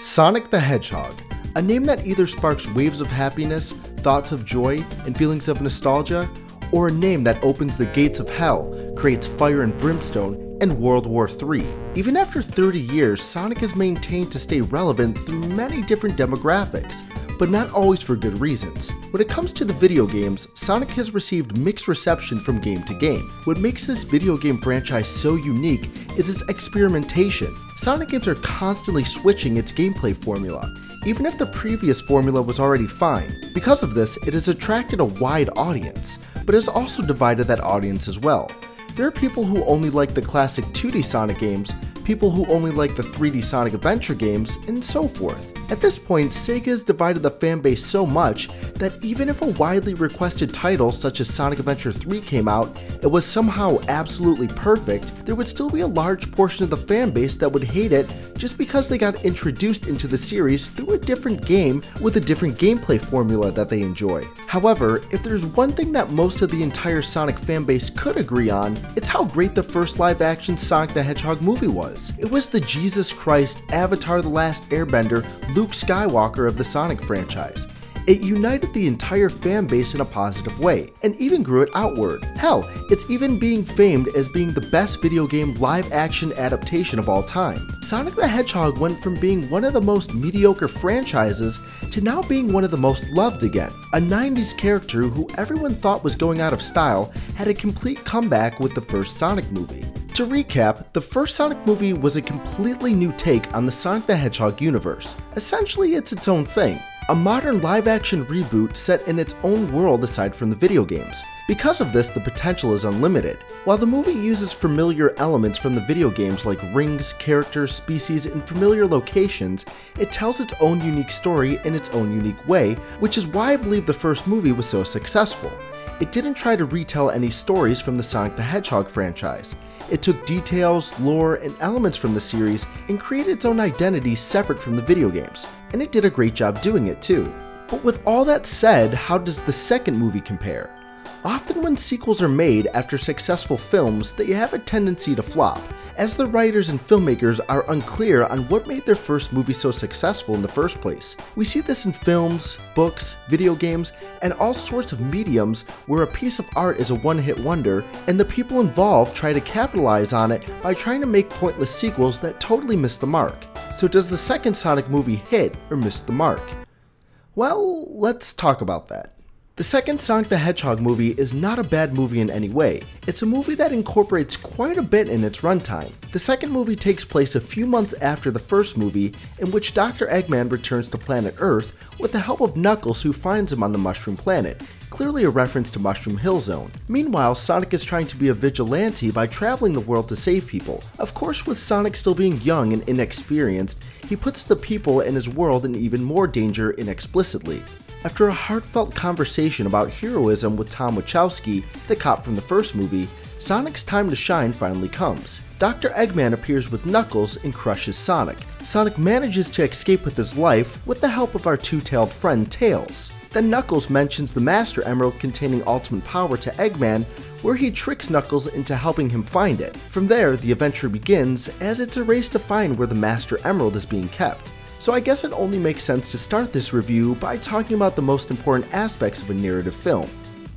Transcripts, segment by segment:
Sonic the Hedgehog, a name that either sparks waves of happiness, thoughts of joy, and feelings of nostalgia, or a name that opens the gates of hell, creates fire and brimstone, and World War III. Even after 30 years, Sonic has maintained to stay relevant through many different demographics, but not always for good reasons. When it comes to the video games, Sonic has received mixed reception from game to game. What makes this video game franchise so unique is its experimentation. Sonic games are constantly switching its gameplay formula, even if the previous formula was already fine. Because of this, it has attracted a wide audience, but has also divided that audience as well. There are people who only like the classic 2D Sonic games, people who only like the 3D Sonic Adventure games, and so forth. At this point, Sega has divided the fanbase so much that even if a widely requested title such as Sonic Adventure 3 came out and was somehow absolutely perfect, there would still be a large portion of the fanbase that would hate it just because they got introduced into the series through a different game with a different gameplay formula that they enjoy. However, if there's one thing that most of the entire Sonic fanbase could agree on, it's how great the first live-action Sonic the Hedgehog movie was. It was the Jesus Christ, Avatar: The Last Airbender, Luke Skywalker of the Sonic franchise. It united the entire fanbase in a positive way, and even grew it outward. Hell, it's even being famed as being the best video game live-action adaptation of all time. Sonic the Hedgehog went from being one of the most mediocre franchises to now being one of the most loved again. A 90s character who everyone thought was going out of style had a complete comeback with the first Sonic movie. To recap, the first Sonic movie was a completely new take on the Sonic the Hedgehog universe. Essentially, it's its own thing. A modern live-action reboot set in its own world aside from the video games. Because of this, the potential is unlimited. While the movie uses familiar elements from the video games like rings, characters, species, and familiar locations, it tells its own unique story in its own unique way, which is why I believe the first movie was so successful. It didn't try to retell any stories from the Sonic the Hedgehog franchise. It took details, lore, and elements from the series and created its own identity separate from the video games, and it did a great job doing it too. But with all that said, how does the second movie compare? Often when sequels are made after successful films, they have a tendency to flop, as the writers and filmmakers are unclear on what made their first movie so successful in the first place. We see this in films, books, video games, and all sorts of mediums where a piece of art is a one-hit wonder, and the people involved try to capitalize on it by trying to make pointless sequels that totally miss the mark. So does the second Sonic movie hit or miss the mark? Well, let's talk about that. The second Sonic the Hedgehog movie is not a bad movie in any way. It's a movie that incorporates quite a bit in its runtime. The second movie takes place a few months after the first movie, in which Dr. Eggman returns to planet Earth with the help of Knuckles, who finds him on the Mushroom Planet, clearly a reference to Mushroom Hill Zone. Meanwhile, Sonic is trying to be a vigilante by traveling the world to save people. Of course, with Sonic still being young and inexperienced, he puts the people in his world in even more danger inexplicitly. After a heartfelt conversation about heroism with Tom Wachowski, the cop from the first movie, Sonic's time to shine finally comes. Dr. Eggman appears with Knuckles and crushes Sonic. Sonic manages to escape with his life with the help of our two-tailed friend Tails. Then Knuckles mentions the Master Emerald containing ultimate power to Eggman, where he tricks Knuckles into helping him find it. From there, the adventure begins, as it's a race to find where the Master Emerald is being kept. So I guess it only makes sense to start this review by talking about the most important aspects of a narrative film: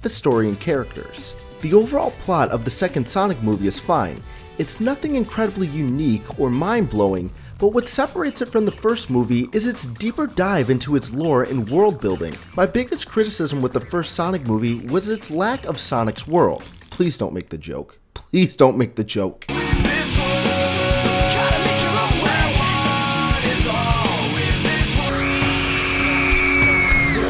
the story and characters. The overall plot of the second Sonic movie is fine. It's nothing incredibly unique or mind-blowing, but what separates it from the first movie is its deeper dive into its lore and world building. My biggest criticism with the first Sonic movie was its lack of Sonic's world. Please don't make the joke. Please don't make the joke.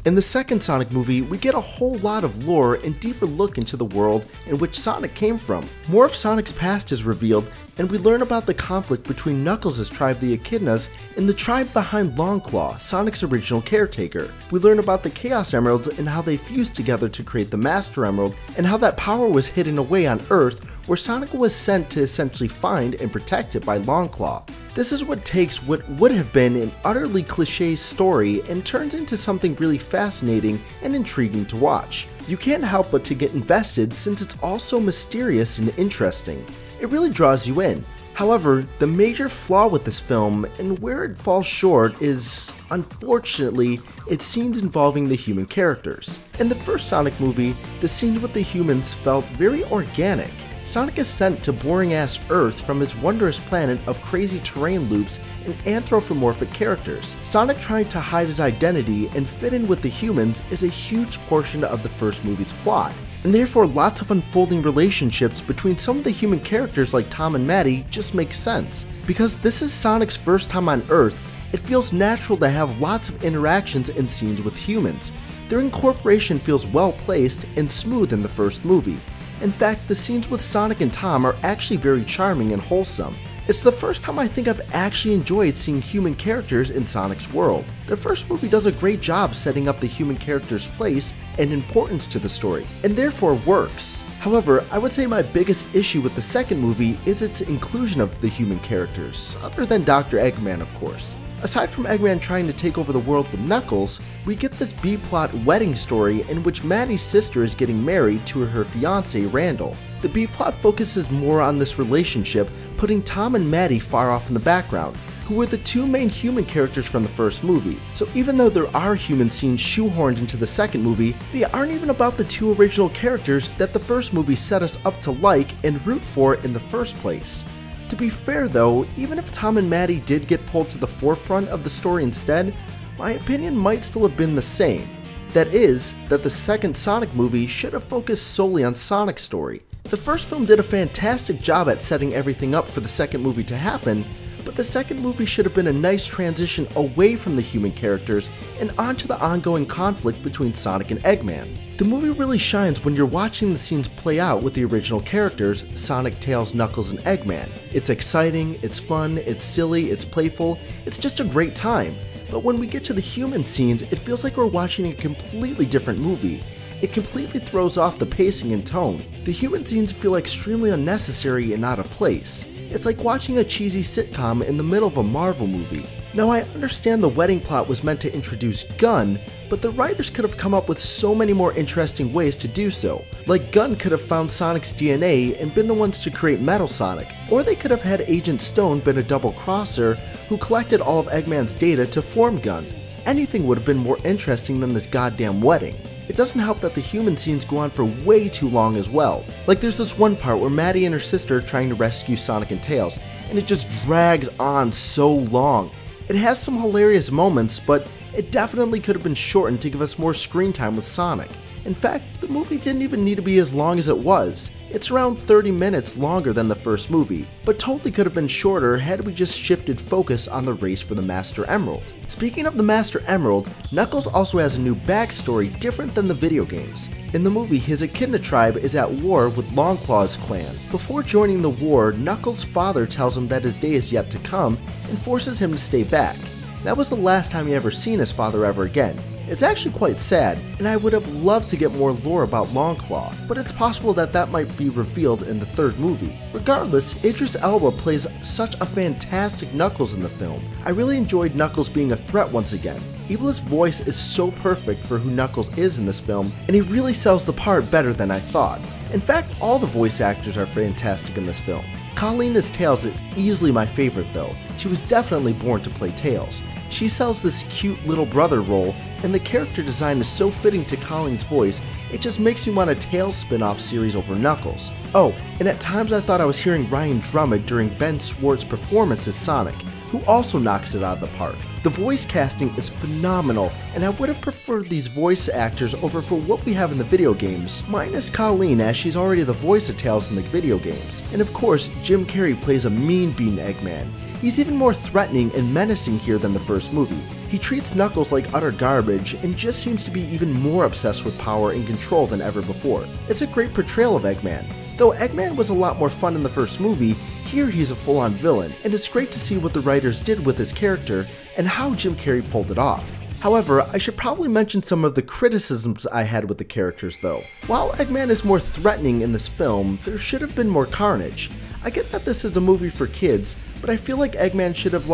In the second Sonic movie, we get a whole lot of lore and deeper look into the world in which Sonic came from. More of Sonic's past is revealed, and we learn about the conflict between Knuckles' tribe, the Echidnas, and the tribe behind Longclaw, Sonic's original caretaker. We learn about the Chaos Emeralds and how they fused together to create the Master Emerald, and how that power was hidden away on Earth, where Sonic was sent to essentially find and protect it by Longclaw. This is what takes what would have been an utterly cliché story and turns into something really fascinating and intriguing to watch. You can't help but to get invested since it's all so mysterious and interesting. It really draws you in. However, the major flaw with this film, and where it falls short, is, unfortunately, its scenes involving the human characters. In the first Sonic movie, the scenes with the humans felt very organic. Sonic is sent to boring-ass Earth from his wondrous planet of crazy terrain loops and anthropomorphic characters. Sonic trying to hide his identity and fit in with the humans is a huge portion of the first movie's plot, and therefore lots of unfolding relationships between some of the human characters like Tom and Maddie just make sense. Because this is Sonic's first time on Earth, it feels natural to have lots of interactions and scenes with humans. Their incorporation feels well placed and smooth in the first movie. In fact, the scenes with Sonic and Tom are actually very charming and wholesome. It's the first time I think I've actually enjoyed seeing human characters in Sonic's world. The first movie does a great job setting up the human character's place and importance to the story, and therefore works. However, I would say my biggest issue with the second movie is its inclusion of the human characters, other than Dr. Eggman of course. Aside from Eggman trying to take over the world with Knuckles, we get this B-plot wedding story in which Maddie's sister is getting married to her fiance Randall. The B-plot focuses more on this relationship, putting Tom and Maddie far off in the background, who were the two main human characters from the first movie. So even though there are human scenes shoehorned into the second movie, they aren't even about the two original characters that the first movie set us up to like and root for in the first place. To be fair though, even if Tom and Maddie did get pulled to the forefront of the story instead, my opinion might still have been the same. That is, that the second Sonic movie should have focused solely on Sonic's story. The first film did a fantastic job at setting everything up for the second movie to happen, but the second movie should have been a nice transition away from the human characters and onto the ongoing conflict between Sonic and Eggman. The movie really shines when you're watching the scenes play out with the original characters, Sonic, Tails, Knuckles, and Eggman. It's exciting, it's fun, it's silly, it's playful, it's just a great time. But when we get to the human scenes, it feels like we're watching a completely different movie. It completely throws off the pacing and tone. The human scenes feel extremely unnecessary and out of place. It's like watching a cheesy sitcom in the middle of a Marvel movie. Now I understand the wedding plot was meant to introduce Gun, but the writers could have come up with so many more interesting ways to do so. Like Gun could have found Sonic's DNA and been the ones to create Metal Sonic, or they could have had Agent Stone been a double crosser who collected all of Eggman's data to form Gun. Anything would have been more interesting than this goddamn wedding. It doesn't help that the human scenes go on for way too long as well. Like there's this one part where Maddie and her sister are trying to rescue Sonic and Tails, and it just drags on so long. It has some hilarious moments, but it definitely could have been shortened to give us more screen time with Sonic. In fact, the movie didn't even need to be as long as it was. It's around 30 minutes longer than the first movie, but totally could have been shorter had we just shifted focus on the race for the Master Emerald. Speaking of the Master Emerald, Knuckles also has a new backstory different than the video games. In the movie, his Echidna tribe is at war with Longclaw's clan. Before joining the war, Knuckles' father tells him that his day is yet to come and forces him to stay back. That was the last time he ever seen his father ever again. It's actually quite sad, and I would have loved to get more lore about Longclaw, but it's possible that that might be revealed in the third movie. Regardless, Idris Elba plays such a fantastic Knuckles in the film. I really enjoyed Knuckles being a threat once again. Evil's voice is so perfect for who Knuckles is in this film, and he really sells the part better than I thought. In fact, all the voice actors are fantastic in this film. Colleen as Tails is easily my favorite though. She was definitely born to play Tails. She sells this cute little brother role, and the character design is so fitting to Colleen's voice, it just makes me want a Tails spin-off series over Knuckles. Oh, and at times I thought I was hearing Ryan Drummond during Ben Schwartz's performance as Sonic, who also knocks it out of the park. The voice casting is phenomenal, and I would have preferred these voice actors over for what we have in the video games, minus Colleen as she's already the voice of Tails in the video games. And of course, Jim Carrey plays a mean bean Eggman. He's even more threatening and menacing here than the first movie. He treats Knuckles like utter garbage and just seems to be even more obsessed with power and control than ever before. It's a great portrayal of Eggman. Though Eggman was a lot more fun in the first movie, here he's a full-on villain, and it's great to see what the writers did with his character and how Jim Carrey pulled it off. However, I should probably mention some of the criticisms I had with the characters though. While Eggman is more threatening in this film, there should have been more carnage. I get that this is a movie for kids, but I feel like Eggman should have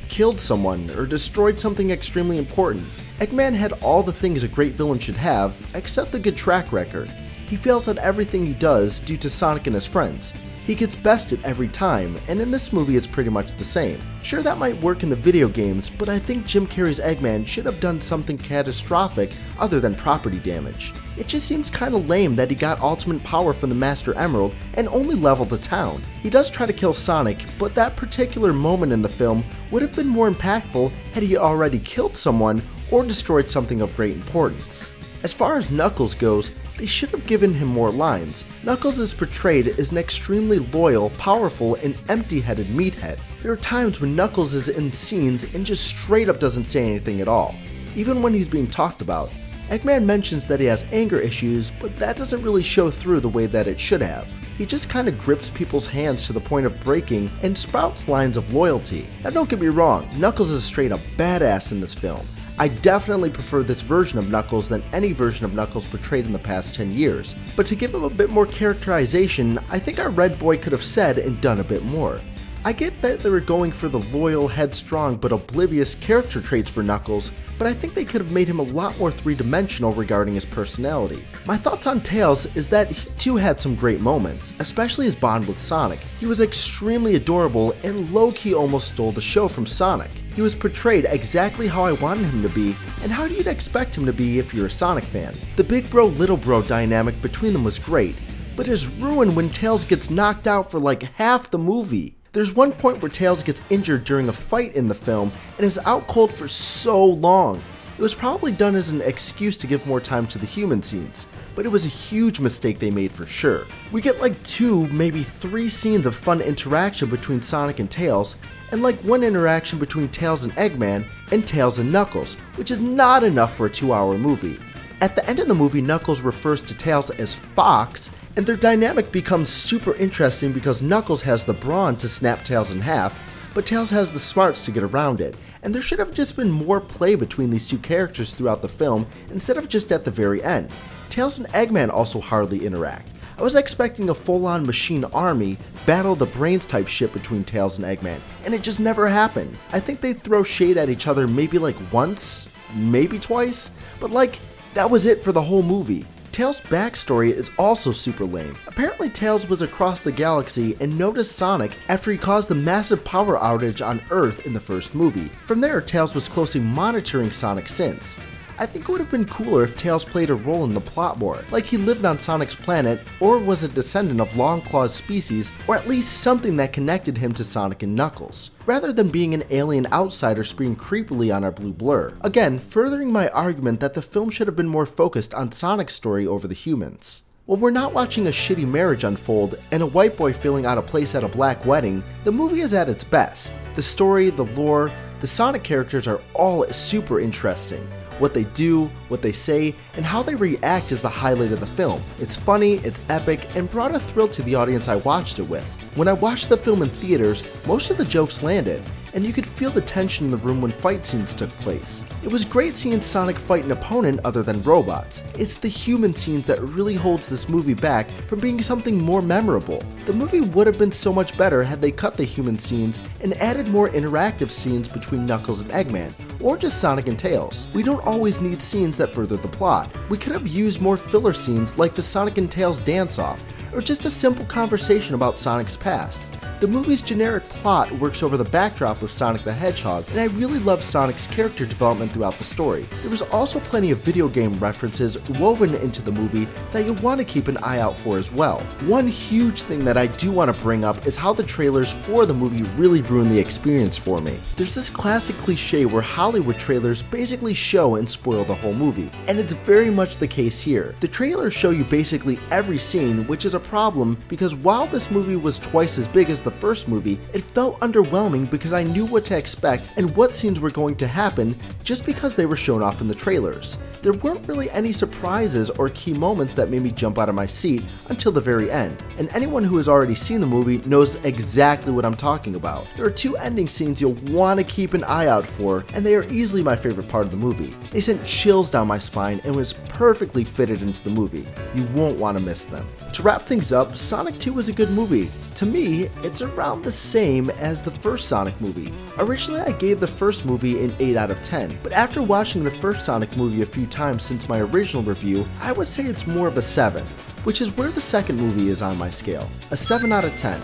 killed someone or destroyed something extremely important. Eggman had all the things a great villain should have, except the good track record. He fails at everything he does due to Sonic and his friends. He gets bested every time, and in this movie it's pretty much the same. Sure, that might work in the video games, but I think Jim Carrey's Eggman should have done something catastrophic other than property damage. It just seems kinda lame that he got ultimate power from the Master Emerald and only leveled a town. He does try to kill Sonic, but that particular moment in the film would have been more impactful had he already killed someone or destroyed something of great importance. As far as Knuckles goes, they should have given him more lines. Knuckles is portrayed as an extremely loyal, powerful, and empty-headed meathead. There are times when Knuckles is in scenes and just straight up doesn't say anything at all, even when he's being talked about. Eggman mentions that he has anger issues, but that doesn't really show through the way that it should have. He just kinda grips people's hands to the point of breaking and spouts lines of loyalty. Now don't get me wrong, Knuckles is straight up badass in this film. I definitely prefer this version of Knuckles than any version of Knuckles portrayed in the past 10 years, but to give him a bit more characterization, I think our Red Boy could have said and done a bit more. I get that they were going for the loyal, headstrong, but oblivious character traits for Knuckles, but I think they could have made him a lot more three-dimensional regarding his personality. My thoughts on Tails is that he too had some great moments, especially his bond with Sonic. He was extremely adorable and low-key almost stole the show from Sonic. He was portrayed exactly how I wanted him to be, and how you'd expect him to be if you're a Sonic fan. The big bro, little bro dynamic between them was great, but is ruined when Tails gets knocked out for like half the movie. There's one point where Tails gets injured during a fight in the film and is out cold for so long. It was probably done as an excuse to give more time to the human scenes, but it was a huge mistake they made for sure. We get like 2, maybe 3 scenes of fun interaction between Sonic and Tails, and like 1 interaction between Tails and Eggman, and Tails and Knuckles, which is not enough for a 2-hour movie. At the end of the movie, Knuckles refers to Tails as Fox, and their dynamic becomes super interesting because Knuckles has the brawn to snap Tails in half, but Tails has the smarts to get around it, and there should have just been more play between these two characters throughout the film instead of just at the very end. Tails and Eggman also hardly interact. I was expecting a full-on machine army, battle the brains type shit between Tails and Eggman, and it just never happened. I think they throw shade at each other maybe like once, maybe twice, but like, that was it for the whole movie. Tails' backstory is also super lame. Apparently Tails was across the galaxy and noticed Sonic after he caused the massive power outage on Earth in the first movie. From there, Tails was closely monitoring Sonic since. I think it would have been cooler if Tails played a role in the plot more, like he lived on Sonic's planet or was a descendant of Longclaw's species, or at least something that connected him to Sonic and Knuckles, rather than being an alien outsider spraying creepily on our blue blur. Again, furthering my argument that the film should have been more focused on Sonic's story over the humans. When we're not watching a shitty marriage unfold and a white boy feeling out of place at a black wedding, the movie is at its best. The story, the lore, the Sonic characters are all super interesting. What they do, what they say, and how they react is the highlight of the film. It's funny, it's epic, and brought a thrill to the audience I watched it with. When I watched the film in theaters, most of the jokes landed, and you could feel the tension in the room when fight scenes took place. It was great seeing Sonic fight an opponent other than robots. It's the human scenes that really holds this movie back from being something more memorable. The movie would have been so much better had they cut the human scenes and added more interactive scenes between Knuckles and Eggman, or just Sonic and Tails. We don't always need scenes that further the plot. We could have used more filler scenes like the Sonic and Tails dance-off, or just a simple conversation about Sonic's past. The movie's generic plot works over the backdrop of Sonic the Hedgehog, and I really love Sonic's character development throughout the story. There was also plenty of video game references woven into the movie that you'll want to keep an eye out for as well. One huge thing that I do want to bring up is how the trailers for the movie really ruined the experience for me. There's this classic cliche where Hollywood trailers basically show and spoil the whole movie, and it's very much the case here. The trailers show you basically every scene, which is a problem because while this movie was twice as big as the first movie, it felt underwhelming because I knew what to expect and what scenes were going to happen just because they were shown off in the trailers. There weren't really any surprises or key moments that made me jump out of my seat until the very end, and anyone who has already seen the movie knows exactly what I'm talking about. There are 2 ending scenes you'll want to keep an eye out for, and they are easily my favorite part of the movie. They sent chills down my spine and was perfectly fitted into the movie. You won't want to miss them. To wrap things up, Sonic 2 was a good movie. To me, it's around the same as the first Sonic movie. Originally, I gave the first movie an 8 out of 10, but after watching the first Sonic movie a few times since my original review, I would say it's more of a 7. which is where the second movie is on my scale, a 7 out of 10.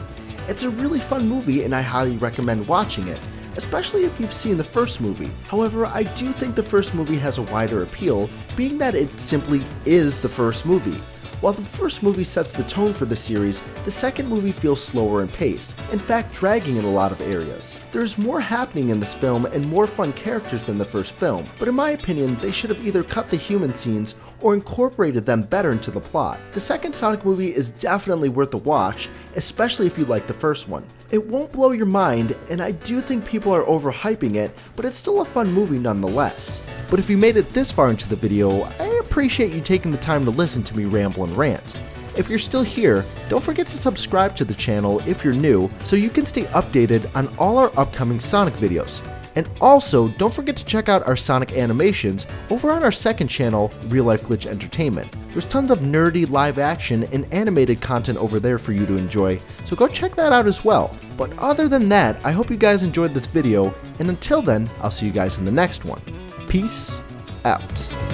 It's a really fun movie and I highly recommend watching it, especially if you've seen the first movie. However, I do think the first movie has a wider appeal, being that it simply is the first movie. While the first movie sets the tone for the series, the second movie feels slower in pace, in fact dragging in a lot of areas. There's more happening in this film and more fun characters than the first film, but in my opinion, they should have either cut the human scenes or incorporated them better into the plot. The second Sonic movie is definitely worth a watch, especially if you like the first one. It won't blow your mind, and I do think people are overhyping it, but it's still a fun movie nonetheless. But if you made it this far into the video, I appreciate you taking the time to listen to me ramble and rant. If you're still here, don't forget to subscribe to the channel if you're new so you can stay updated on all our upcoming Sonic videos. And also, don't forget to check out our Sonic animations over on our second channel, Real Life Glitch Entertainment. There's tons of nerdy live action and animated content over there for you to enjoy, so go check that out as well. But other than that, I hope you guys enjoyed this video, and until then, I'll see you guys in the next one. Peace out.